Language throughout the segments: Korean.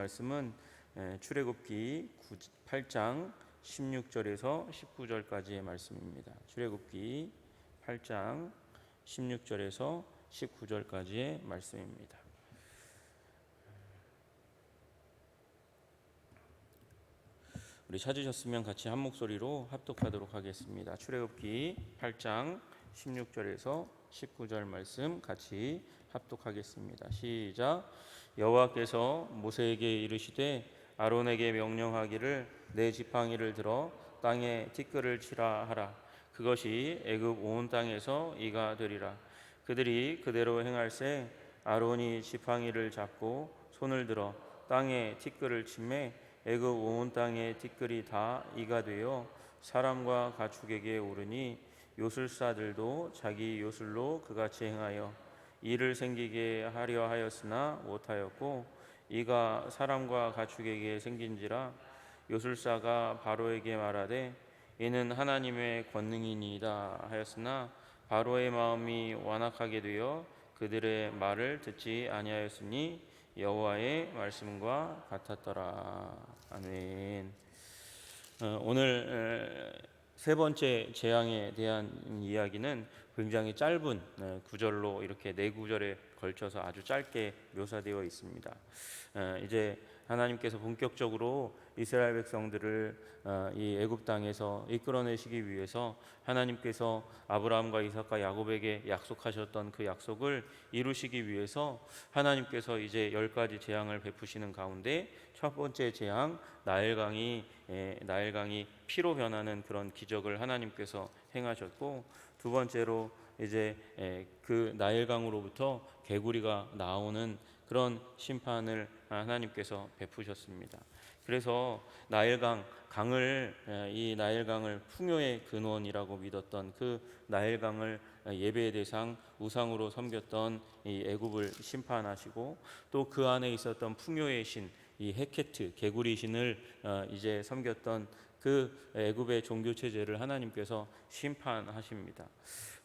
말씀은 출애굽기 8장 16절에서 19절까지의 말씀입니다. 출애굽기 8장 16절에서 19절까지의 말씀입니다. 우리 찾으셨으면 같이 한 목소리로 합독하도록 하겠습니다. 출애굽기 8장 16절에서 19절 말씀 같이 합독하겠습니다. 시작. 여호와께서 모세에게 이르시되 아론에게 명령하기를 내 지팡이를 들어 땅에 티끌을 치라 하라. 그것이 애굽 온 땅에서 이가 되리라. 그들이 그대로 행할세 아론이 지팡이를 잡고 손을 들어 땅에 티끌을 치매 애굽 온 땅의 티끌이 다 이가 되어 사람과 가축에게 오르니 요술사들도 자기 요술로 그같이 행하여 이를 생기게 하려 하였으나 못하였고 이가 사람과 가축에게 생긴지라. 요술사가 바로에게 말하되 이는 하나님의 권능이니이다 하였으나 바로의 마음이 완악하게 되어 그들의 말을 듣지 아니하였으니 여호와의 말씀과 같았더라. 아멘. 오늘 세 번째 재앙에 대한 이야기는 굉장히 짧은 구절로 이렇게 네 구절에 걸쳐서 아주 짧게 묘사되어 있습니다. 이제 하나님께서 본격적으로 이스라엘 백성들을 이 애굽 땅에서 이끌어내시기 위해서 하나님께서 아브라함과 이삭과 야곱에게 약속하셨던 그 약속을 이루시기 위해서 하나님께서 이제 10가지 재앙을 베푸시는 가운데 첫 번째 재앙 나일강이 피로 변하는 그런 기적을 하나님께서 행하셨고, 두 번째로 이제 그 나일강으로부터 개구리가 나오는 그런 심판을 하나님께서 베푸셨습니다. 그래서 이 나일강을 풍요의 근원이라고 믿었던 그 나일강을 예배의 대상 우상으로 섬겼던 이 애굽을 심판하시고, 또 그 안에 있었던 풍요의 신 이 헤케트 개구리 신을 이제 섬겼던 그 애굽의 종교 체제를 하나님께서 심판하십니다.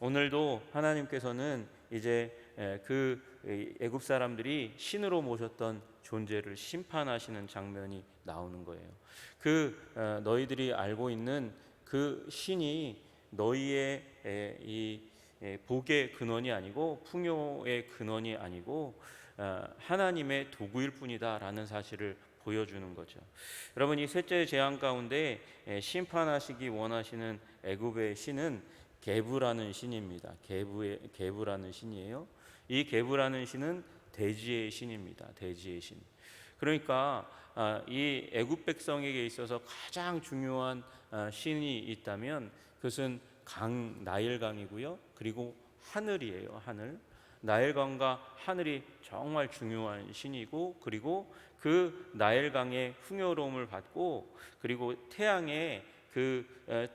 오늘도 하나님께서는 이제 그 애굽 사람들이 신으로 모셨던 존재를 심판하시는 장면이 나오는 거예요. 너희들이 알고 있는 그 신이 너희의 이 복의 근원이 아니고 풍요의 근원이 아니고 하나님의 도구일 뿐이다라는 사실을 보여주는 거죠. 여러분, 이 셋째 재앙 가운데 심판하시기 원하시는 애굽의 신은 게브라는 신입니다. 게브라는 신이에요. 이 게브라는 신은 대지의 신입니다. 대지의 신. 그러니까 이 애굽 백성에게 있어서 가장 중요한 신이 있다면 그것은 나일강이고요. 그리고 하늘이에요. 하늘. 나일강과 하늘이 정말 중요한 신이고, 그리고 그 나일강의 풍요로움을 받고, 그리고 태양의 그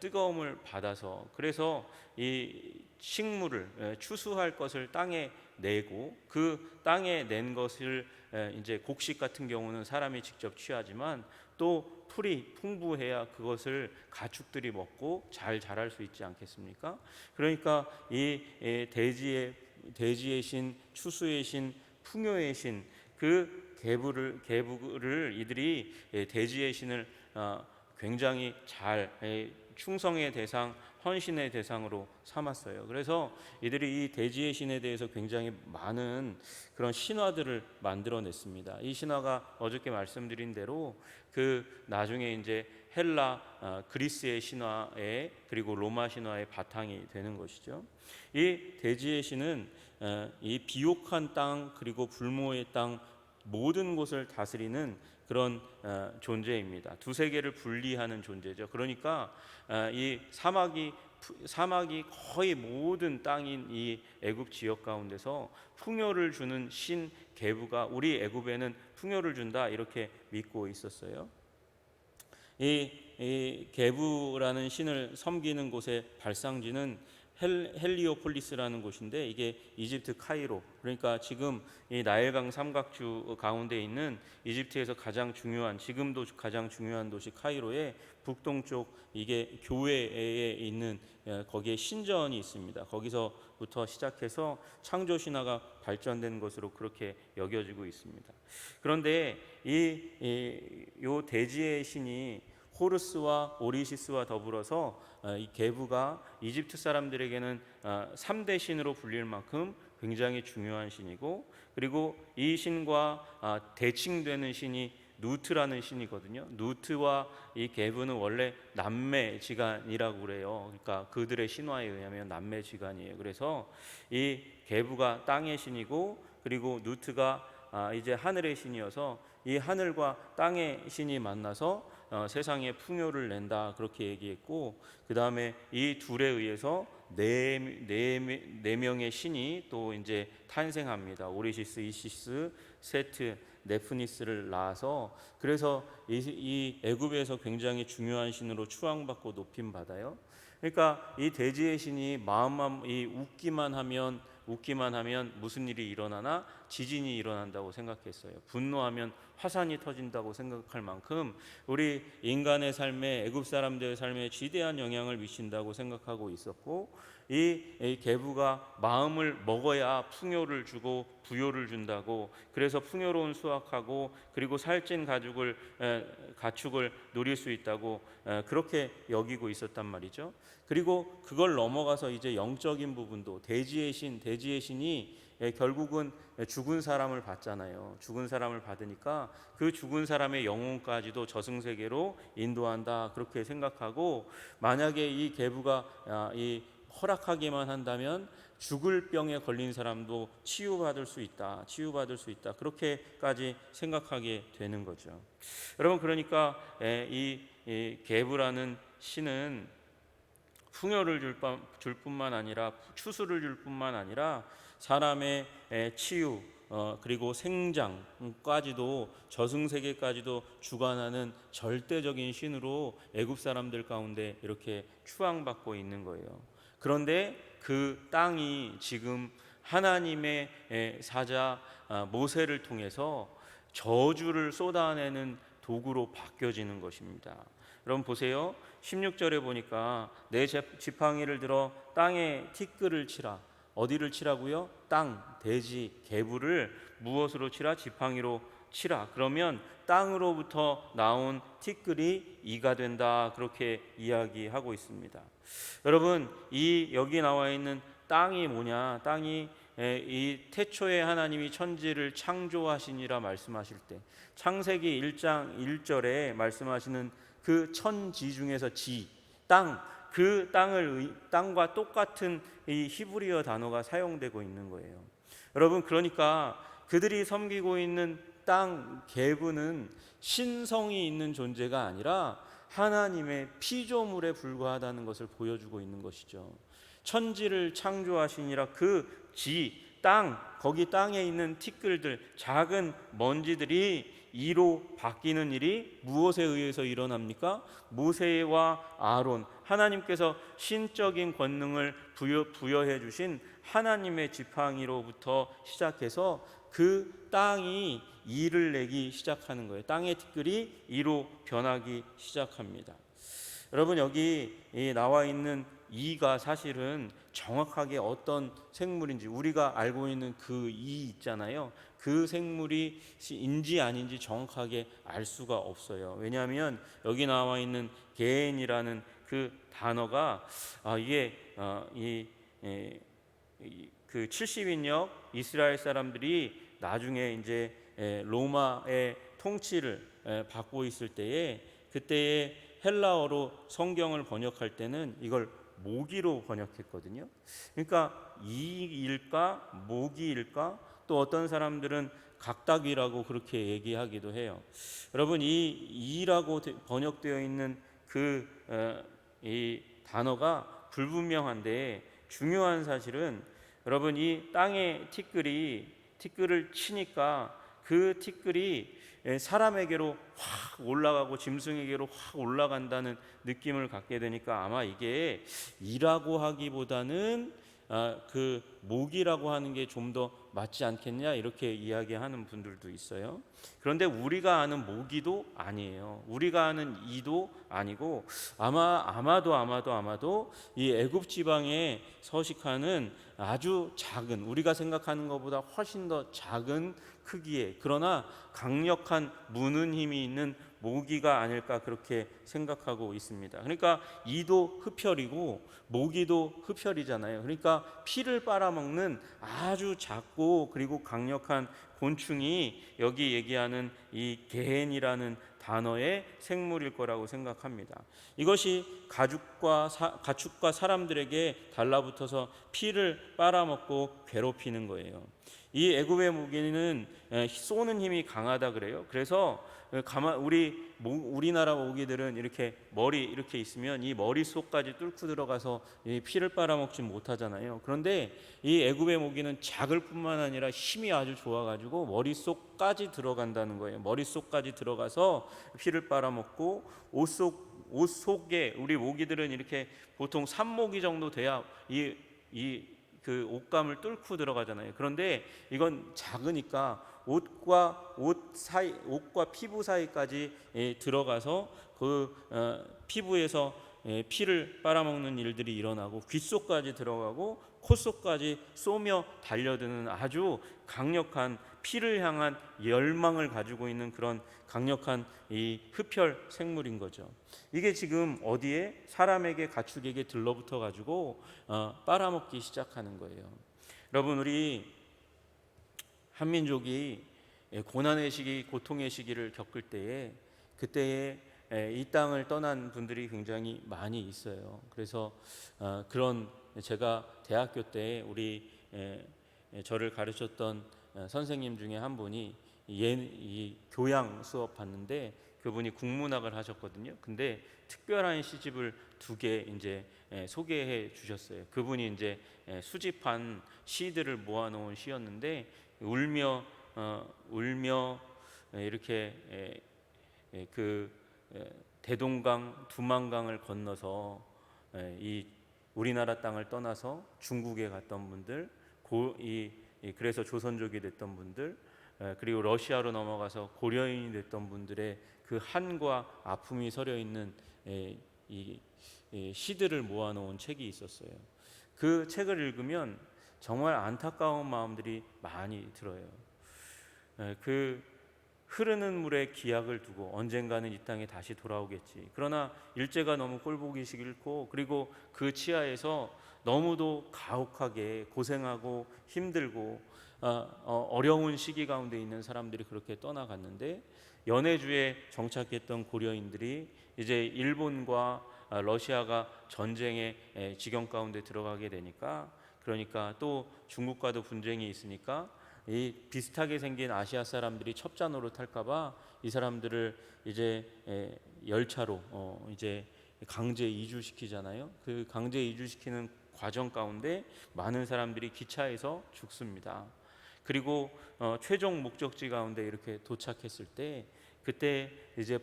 뜨거움을 받아서, 그래서 이 식물을 추수할 것을 땅에 내고, 그 땅에 낸 것을 이제 곡식 같은 경우는 사람이 직접 취하지만 또 풀이 풍부해야 그것을 가축들이 먹고 잘 자랄 수 있지 않겠습니까? 그러니까 이 대지의 신, 추수의 신, 풍요의 신, 그 계부를 이들이 대지의 신을 굉장히 잘 충성의 대상, 헌신의 대상으로 삼았어요. 그래서 이들이 이 대지의 신에 대해서 굉장히 많은 그런 신화들을 만들어냈습니다. 이 신화가 어저께 말씀드린 대로 그 나중에 이제 그리스의 신화에, 그리고 로마 신화의 바탕이 되는 것이죠. 이 대지의 신은 이 비옥한 땅, 그리고 불모의 땅 모든 곳을 다스리는 그런 존재입니다. 두세 개를 분리하는 존재죠. 그러니까 이 사막이 거의 모든 땅인 이 애굽 지역 가운데서 풍요를 주는 신 게브가 우리 애굽에는 풍요를 준다, 이렇게 믿고 있었어요. 이 게브라는 신을 섬기는 곳의 발상지는 헬리오폴리스라는 곳인데 이게 이집트 카이로, 그러니까 지금 이 나일강 삼각주 가운데 있는 이집트에서 가장 중요한, 지금도 가장 중요한 도시 카이로의 북동쪽 이게 교회에 있는 거기에 신전이 있습니다. 거기서부터 시작해서 창조 신화가 발전된 것으로 그렇게 여겨지고 있습니다. 그런데 요 대지의 신이 호르스와 오리시스와 더불어서 이 게부가 이집트 사람들에게는 3대 신으로 불릴 만큼 굉장히 중요한 신이고, 그리고 이 신과 대칭되는 신이 누트라는 신이거든요. 누트와 이 게부는 원래 남매지간이라고 그래요. 그러니까 그들의 신화에 의하면 남매지간이에요. 그래서 이 게부가 땅의 신이고, 그리고 누트가 이제 하늘의 신이어서 이 하늘과 땅의 신이 만나서 세상에 풍요를 낸다, 그렇게 얘기했고, 그 다음에 이 둘에 의해서 네 명의 신이 또 이제 탄생합니다. 오리시스, 이시스, 세트, 네프니스를 낳아서, 그래서 이 애굽에서 굉장히 중요한 신으로 추앙받고 높임 받아요. 그러니까 이 대지의 신이 마음만 웃기만 하면 무슨 일이 일어나나? 지진이 일어난다고 생각했어요. 분노하면 화산이 터진다고 생각할 만큼 우리 인간의 삶에, 애굽 사람들의 삶에 지대한 영향을 미친다고 생각하고 있었고, 이 계부가 마음을 먹어야 풍요를 주고 부요를 준다고, 그래서 풍요로운 수확하고 그리고 살찐 가축을 누릴 수 있다고 그렇게 여기고 있었단 말이죠. 그리고 그걸 넘어가서 이제 영적인 부분도 대지의 신이 결국은 죽은 사람을 받잖아요. 죽은 사람을 받으니까 그 죽은 사람의 영혼까지도 저승세계로 인도한다, 그렇게 생각하고, 만약에 이 계부가 이 허락하기만 한다면 죽을 병에 걸린 사람도 치유받을 수 있다, 그렇게까지 생각하게 되는 거죠. 여러분, 그러니까 이 계부라는 신은 풍요를 줄 뿐만 아니라, 추수를 줄 뿐만 아니라 사람의 치유, 그리고 생장까지도, 저승세계까지도 주관하는 절대적인 신으로 애굽 사람들 가운데 이렇게 추앙받고 있는 거예요. 그런데 그 땅이 지금 하나님의 사자 모세를 통해서 저주를 쏟아내는 도구로 바뀌어지는 것입니다. 여러분 보세요. 16절에 보니까 내 지팡이를 들어 땅에 티끌을 치라. 어디를 치라고요? 땅, 대지, 계부를 무엇으로 치라? 지팡이로 치라. 그러면 땅으로부터 나온 티끌이 이가 된다, 그렇게 이야기하고 있습니다. 여러분, 여기 나와 있는 땅이 뭐냐? 땅이 이 태초에 하나님이 천지를 창조하시니라 말씀하실 때, 창세기 1장 1절에 말씀하시는 그 천지 중에서 땅, 그 땅과 똑같은 이 히브리어 단어가 사용되고 있는 거예요. 여러분, 그러니까 그들이 섬기고 있는 땅, 계부는 신성이 있는 존재가 아니라 하나님의 피조물에 불과하다는 것을 보여주고 있는 것이죠. 천지를 창조하시니라 그 땅, 거기 땅에 있는 티끌들, 작은 먼지들이 이로 바뀌는 일이 무엇에 의해서 일어납니까? 모세와 아론, 하나님께서 신적인 권능을 부여해 주신 하나님의 지팡이로부터 시작해서 그 땅이 이를 내기 시작하는 거예요. 땅의 티끌이 이로 변하기 시작합니다. 여러분, 여기 나와 있는 이가 사실은 정확하게 어떤 생물인지, 우리가 알고 있는 그 이 있잖아요. 그 생물이 인지 아닌지 정확하게 알 수가 없어요. 왜냐하면 여기 나와 있는 게인이라는 그 단어가 이게 그 70인역 이스라엘 사람들이 나중에 이제 로마의 통치를 받고 있을 때에, 그때에 헬라어로 성경을 번역할 때는 이걸 모기로 번역했거든요. 그러니까 이일까 모기일까, 또 어떤 사람들은 각닭이라고 그렇게 얘기하기도 해요. 여러분, 이라고 번역되어 있는 이 단어가 불분명한데, 중요한 사실은 여러분, 이 땅의 티끌을 치니까 그 티끌이 사람에게로 확 올라가고 짐승에게로 확 올라간다는 느낌을 갖게 되니까 아마 이게 이라고 하기보다는 그 목이라고 하는 게 좀 더 맞지 않겠냐 이렇게 이야기하는 분들도 있어요. 그런데 우리가 아는 모기도 아니에요. 우리가 아는 이도 아니고 아마도 이 애굽 지방에 서식하는 아주 작은, 우리가 생각하는 것보다 훨씬 더 작은 크기의, 그러나 강력한 무는 힘이 있는 모기가 아닐까 그렇게 생각하고 있습니다. 그러니까 이도 흡혈이고 모기도 흡혈이잖아요. 그러니까 피를 빨아먹는 아주 작고 그리고 강력한 곤충이 여기 얘기하는 이 게헨이라는 단어의 생물일 거라고 생각합니다. 이것이 가축과 사람들에게 달라붙어서 피를 빨아먹고 괴롭히는 거예요. 이 애굽의 모기는 쏘는 힘이 강하다 그래요. 그래서 우리나라 모기들은 이렇게 머리 이렇게 있으면 이 머릿속까지 뚫고 들어가서 피를 빨아먹지 못하잖아요. 그런데 이 애굽의 모기는 작을 뿐만 아니라 힘이 아주 좋아가지고 머릿속까지 들어간다는 거예요. 머릿속까지 들어가서 피를 빨아먹고 옷 속에, 우리 모기들은 이렇게 보통 3모기 정도 돼야 그 옷감을 뚫고 들어가잖아요. 그런데 이건 작으니까 옷과 피부 사이까지 들어가서 그 피부에서 피를 빨아먹는 일들이 일어나고 귀 속까지 들어가고 코 속까지 쏘며 달려드는 아주 강력한 피를 향한 열망을 가지고 있는 그런 강력한 이 흡혈 생물인 거죠. 이게 지금 어디에 사람에게 가축에게 들러붙어 가지고 빨아먹기 시작하는 거예요. 여러분, 우리 한민족이 고난의 시기, 고통의 시기를 겪을 때에 그때에 이 땅을 떠난 분들이 굉장히 많이 있어요. 그래서 그런, 제가 대학교 때 저를 가르쳤던 선생님 중에 한 분이 이 교양 수업 봤는데 그분이 국문학을 하셨거든요. 근데 특별한 시집을 2개 이제 소개해 주셨어요. 그분이 이제 수집한 시들을 모아놓은 시였는데 울며 이렇게 그 대동강 두만강을 건너서 이 우리나라 땅을 떠나서 중국에 갔던 분들, 그래서 조선족이 됐던 분들, 그리고 러시아로 넘어가서 고려인이 됐던 분들의 그 한과 아픔이 서려 있는 이 시들을 모아놓은 책이 있었어요. 그 책을 읽으면 정말 안타까운 마음들이 많이 들어요. 그 흐르는 물에 기약을 두고 언젠가는 이 땅에 다시 돌아오겠지. 그러나 일제가 너무 꼴보기 싫고, 그리고 그 치하에서 너무도 가혹하게 고생하고 힘들고 어려운 시기 가운데 있는 사람들이 그렇게 떠나갔는데, 연해주에 정착했던 고려인들이 이제 일본과 러시아가 전쟁의 지경 가운데 들어가게 되니까, 그러니까 또 중국과도 분쟁이 있으니까 이 비슷하게 생긴 아시아 사람들이 첩자노로 탈까봐 이 사람들을 이제 열차로 이제 강제 이주시키잖아요. 그 강제 이주시키는 과정 가운데 많은 사람들이 기차에서 죽습니다. 그리고 최종 목적지 가운데 이렇게 도착했을 때, 그때 이제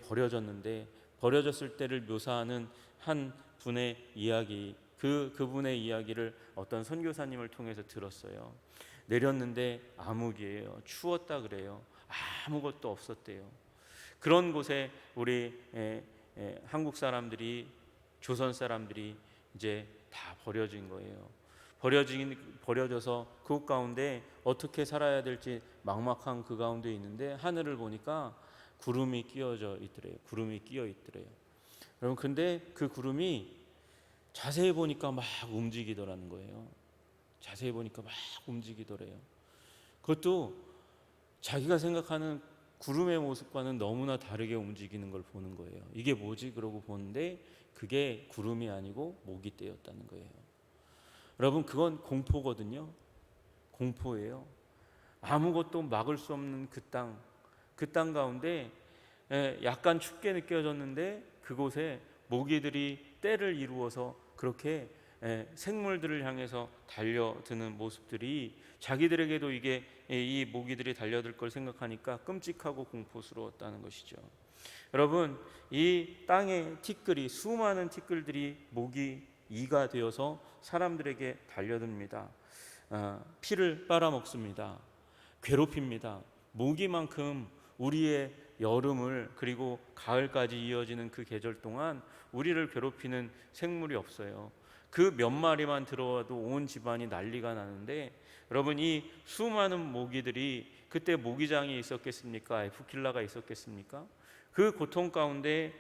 버려졌을 때를 묘사하는 한 분의 이야기, 그분의 이야기를 어떤 선교사님을 통해서 들었어요. 내렸는데 암흑이에요. 추웠다 그래요. 아무것도 없었대요. 그런 곳에 우리 한국 사람들이, 조선 사람들이 이제 다 버려진 거예요. 버려져서 그 가운데 어떻게 살아야 될지 막막한 그 가운데 있는데, 하늘을 보니까 구름이 끼어져 있더래요. 구름이 끼어 있더래요. 여러분, 근데 그 구름이 자세히 보니까 막 움직이더라는 거예요. 자세히 보니까 막 움직이더래요. 그것도 자기가 생각하는 구름의 모습과는 너무나 다르게 움직이는 걸 보는 거예요. 이게 뭐지? 그러고 보는데 그게 구름이 아니고 모기 떼였다는 거예요. 여러분, 그건 공포거든요. 공포예요. 아무것도 막을 수 없는 그 땅 가운데 약간 춥게 느껴졌는데 그곳에 모기들이 떼를 이루어서 그렇게 생물들을 향해서 달려드는 모습들이 자기들에게도 이게 이 모기들이 달려들 걸 생각하니까 끔찍하고 공포스러웠다는 것이죠. 여러분, 이 땅의 티끌이, 수많은 티끌들이 모기 이가 되어서 사람들에게 달려듭니다. 피를 빨아먹습니다. 괴롭힙니다. 모기만큼 우리의 여름을, 그리고 가을까지 이어지는 그 계절 동안 우리를 괴롭히는 생물이 없어요. 그 몇 마리만 들어와도 온 집안이 난리가 나는데, 여러분, 이 수많은 모기들이 그때 모기장이 있었겠습니까? 에프킬라가 있었겠습니까? 그 고통 가운데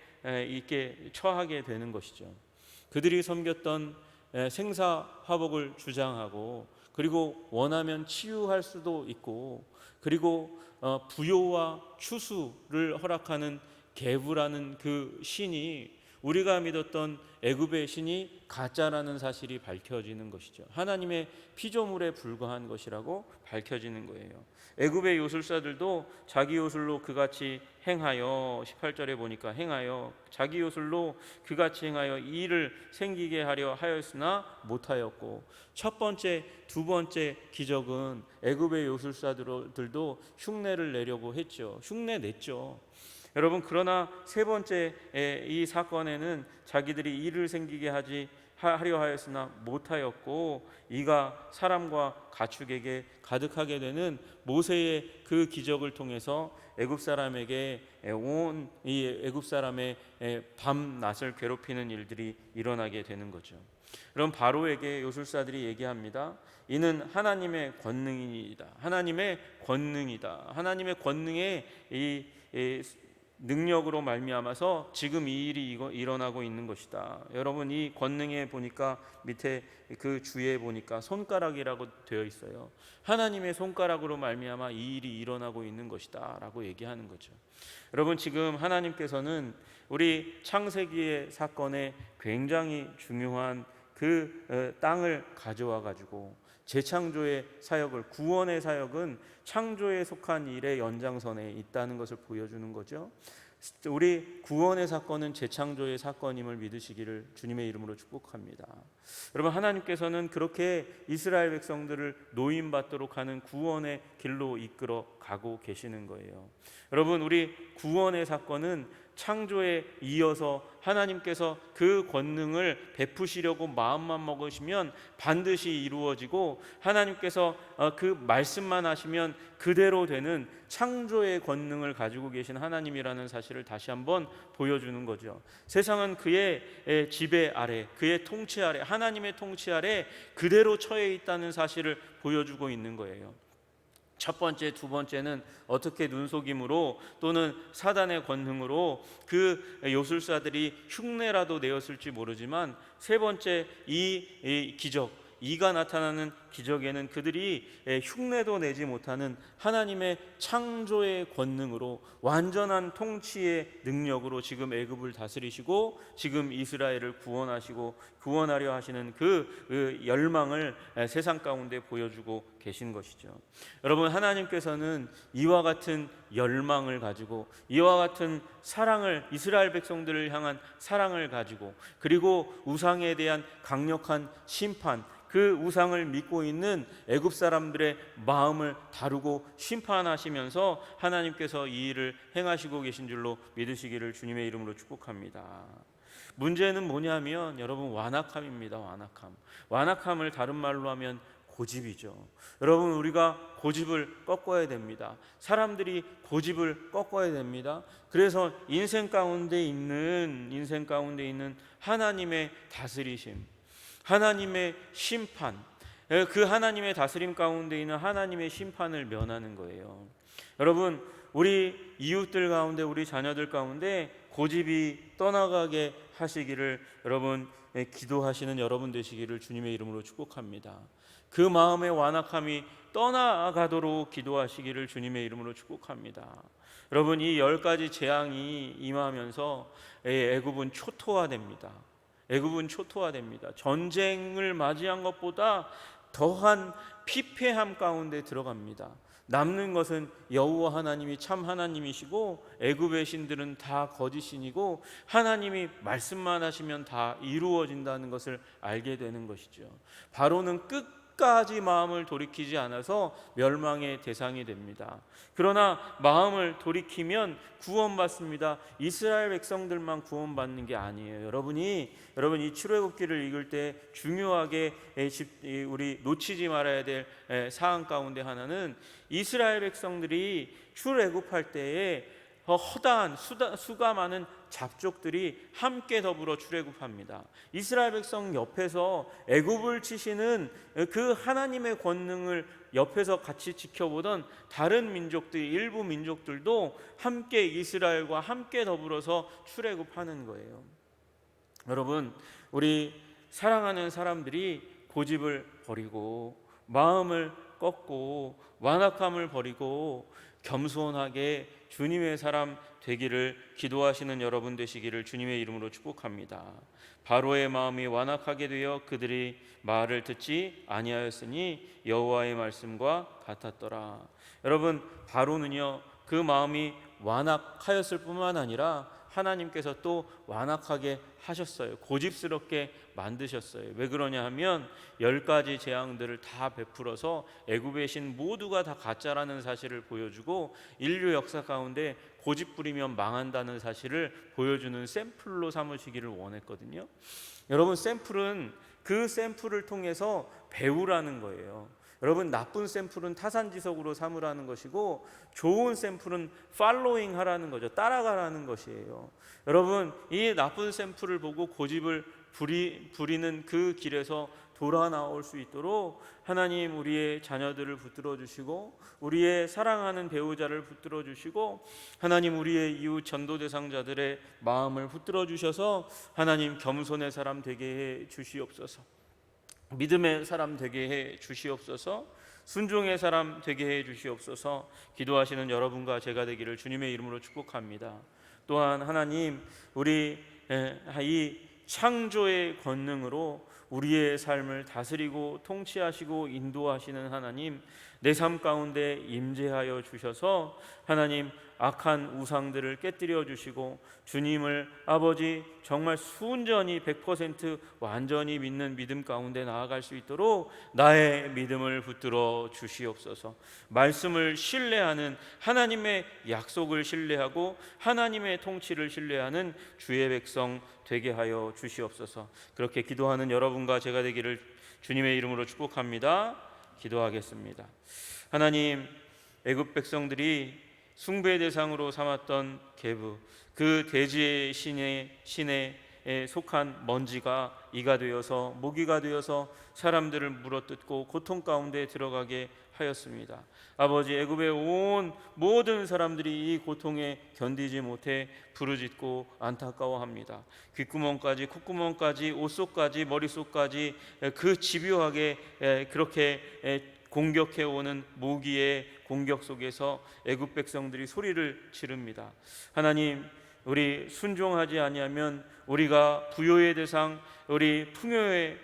있게 처하게 되는 것이죠. 그들이 섬겼던 생사화복을 주장하고, 그리고 원하면 치유할 수도 있고, 그리고 부요와 추수를 허락하는 게브라는 그 신이, 우리가 믿었던 애굽의 신이 가짜라는 사실이 밝혀지는 것이죠. 하나님의 피조물에 불과한 것이라고 밝혀지는 거예요. 애굽의 요술사들도 자기 요술로 그같이 행하여, 18절에 보니까 행하여, 자기 요술로 그같이 행하여 이 일을 생기게 하려 하였으나 못하였고, 첫 번째, 두 번째 기적은 애굽의 요술사들도 흉내를 내려고 했죠. 흉내 냈죠. 여러분, 그러나 세 번째 이 사건에는 자기들이 일을 생기게 하려 하였으나 못하였고, 이가 사람과 가축에게 가득하게 되는 모세의 그 기적을 통해서 애굽 사람에게 온 이 애굽 사람의 밤낮을 괴롭히는 일들이 일어나게 되는 거죠. 그럼 바로에게 요술사들이 얘기합니다. 이는 하나님의 권능이다. 하나님의 권능이다. 하나님의 권능의 이 능력으로 말미암아서 지금 이 일이 일어나고 있는 것이다. 여러분, 이 권능에 보니까 밑에 그 주에 보니까 손가락이라고 되어 있어요. 하나님의 손가락으로 말미암아 이 일이 일어나고 있는 것이다 라고 얘기하는 거죠. 여러분, 지금 하나님께서는 우리 창세기의 사건에 굉장히 중요한 그 땅을 가져와 가지고 재창조의 사역을, 구원의 사역은 창조에 속한 일의 연장선에 있다는 것을 보여주는 거죠. 우리 구원의 사건은 재창조의 사건임을 믿으시기를 주님의 이름으로 축복합니다. 여러분, 하나님께서는 그렇게 이스라엘 백성들을 노임받도록 하는 구원의 길로 이끌어 가고 계시는 거예요. 여러분, 우리 구원의 사건은 창조에 이어서 하나님께서 그 권능을 베푸시려고 마음만 먹으시면 반드시 이루어지고, 하나님께서 그 말씀만 하시면 그대로 되는 창조의 권능을 가지고 계신 하나님이라는 사실을 다시 한번 보여주는 거죠. 세상은 그의 지배 아래, 그의 통치 아래, 하나님의 통치 아래 그대로 처해 있다는 사실을 보여주고 있는 거예요. 첫 번째, 두 번째는 어떻게 눈속임으로 또는 사단의 권능으로 그 요술사들이 흉내라도 내었을지 모르지만, 세 번째 이 기적, 이가 나타나는 기적에는 그들이 흉내도 내지 못하는 하나님의 창조의 권능으로, 완전한 통치의 능력으로 지금 애굽을 다스리시고 지금 이스라엘을 구원하려 하시는 그 열망을 세상 가운데 보여주고 계신 것이죠. 여러분, 하나님께서는 이와 같은 열망을 가지고, 이와 같은 사랑을, 이스라엘 백성들을 향한 사랑을 가지고, 그리고 우상에 대한 강력한 심판, 그 우상을 믿고 있는 애굽 사람들의 마음을 다루고 심판하시면서 하나님께서 이 일을 행하시고 계신 줄로 믿으시기를 주님의 이름으로 축복합니다. 문제는 뭐냐면 여러분, 완악함입니다. 완악함을 다른 말로 하면 고집이죠. 여러분, 우리가 고집을 꺾어야 됩니다. 사람들이 고집을 꺾어야 됩니다. 그래서 인생 가운데 있는 하나님의 다스리심, 하나님의 심판, 그 하나님의 다스림 가운데 있는 하나님의 심판을 면하는 거예요. 여러분, 우리 이웃들 가운데, 우리 자녀들 가운데 고집이 떠나가게 하시기를 여러분, 기도하시는 여러분 되시기를 주님의 이름으로 축복합니다. 그 마음의 완악함이 떠나가도록 기도하시기를 주님의 이름으로 축복합니다. 여러분, 이 10가지 재앙이 임하면서 애굽은 초토화됩니다. 전쟁을 맞이한 것보다 더한 피폐함 가운데 들어갑니다. 남는 것은 여호와 하나님이 참 하나님이시고 애굽의 신들은 다 거짓신이고 하나님이 말씀만 하시면 다 이루어진다는 것을 알게 되는 것이죠. 바로는 끝까지 마음을 돌이키지 않아서 멸망의 대상이 됩니다. 그러나 마음을 돌이키면 구원받습니다. 이스라엘 백성들만 구원받는 게 아니에요. 여러분 이 출애굽기를 읽을 때 중요하게 우리 놓치지 말아야 될 사안 가운데 하나는 이스라엘 백성들이 출애굽할 때에 허다한 수가 많은 잡족들이 함께 더불어 출애굽합니다. 이스라엘 백성 옆에서 애굽을 치시는 그 하나님의 권능을 옆에서 같이 지켜보던 다른 민족들, 일부 민족들도 함께 이스라엘과 함께 더불어서 출애굽하는 거예요. 여러분, 우리 사랑하는 사람들이 고집을 버리고 마음을 꺾고 완악함을 버리고 겸손하게 주님의 사람 되기를 기도하시는 여러분 되시기를 주님의 이름으로 축복합니다. 바로의 마음이 완악하게 되어 그들이 말을 듣지 아니하였으니 여호와의 말씀과 같았더라. 여러분, 바로는요 그 마음이 완악하였을 뿐만 아니라 하나님께서 또 완악하게 하셨어요. 고집스럽게 만드셨어요. 왜 그러냐 하면 10가지 재앙들을 다 베풀어서 애굽의 신 모두가 다 가짜라는 사실을 보여주고 인류 역사 가운데 고집 부리면 망한다는 사실을 보여주는 샘플로 삼으시기를 원했거든요. 여러분, 그 샘플을 통해서 배우라는 거예요. 여러분, 나쁜 샘플은 타산지석으로 삼으라는 것이고 좋은 샘플은 팔로잉 하라는 거죠. 따라가라는 것이에요. 여러분, 이 나쁜 샘플을 보고 고집을 부리는 그 길에서 돌아 나올 수 있도록 하나님 우리의 자녀들을 붙들어 주시고 우리의 사랑하는 배우자를 붙들어 주시고 하나님 우리의 이웃 전도 대상자들의 마음을 붙들어 주셔서 하나님 겸손의 사람 되게 해 주시옵소서. 믿음의 사람 되게 해 주시옵소서. 순종의 사람 되게 해 주시옵소서. 기도하시는 여러분과 제가 되기를 주님의 이름으로 축복합니다. 또한 하나님, 우리 이 창조의 권능으로 우리의 삶을 다스리고 통치하시고 인도하시는 하나님, 내 삶 가운데 임재하여 주셔서 하나님 악한 우상들을 깨뜨려 주시고 주님을 아버지 정말 순전히 100% 완전히 믿는 믿음 가운데 나아갈 수 있도록 나의 믿음을 붙들어 주시옵소서. 말씀을 신뢰하는, 하나님의 약속을 신뢰하고 하나님의 통치를 신뢰하는 주의 백성 되게 하여 주시옵소서. 그렇게 기도하는 여러분과 제가 되기를 주님의 이름으로 축복합니다. 기도하겠습니다. 하나님, 애굽 백성들이 숭배 대상으로 삼았던 계부, 그 대지의 신에 속한 먼지가 이가 되어서 모기가 되어서 사람들을 물어뜯고 고통 가운데 들어가게 하였습니다. 아버지, 애굽의 온 모든 사람들이 이 고통에 견디지 못해 부르짖고 안타까워합니다. 귓구멍까지 콧구멍까지 옷속까지 머릿속까지 그 집요하게 그렇게 공격해오는 모기의 공격 속에서 애굽 백성들이 소리를 지릅니다. 하나님, 우리 순종하지 아니하면 우리가 부요의 대상, 우리 풍요를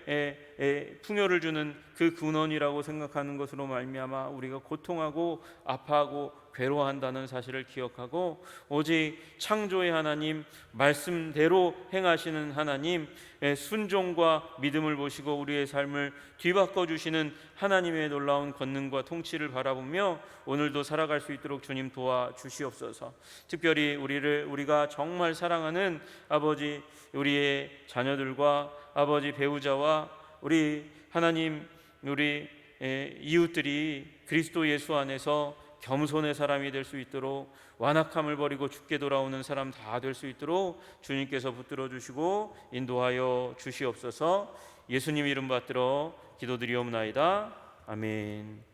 주는 그 근원이라고 생각하는 것으로 말미암아 우리가 고통하고 아파하고 괴로워한다는 사실을 기억하고 오직 창조의 하나님, 말씀대로 행하시는 하나님, 순종과 믿음을 보시고 우리의 삶을 뒤바꿔 주시는 하나님의 놀라운 권능과 통치를 바라보며 오늘도 살아갈 수 있도록 주님 도와주시옵소서. 특별히 우리가 정말 사랑하는 아버지, 우리의 자녀들과 아버지 배우자와 우리 하나님, 우리 이웃들이 그리스도 예수 안에서 겸손의 사람이 될 수 있도록 완악함을 버리고 주께 돌아오는 사람 다 될 수 있도록 주님께서 붙들어 주시고 인도하여 주시옵소서. 예수님 이름 받들어 기도드리옵나이다. 아멘.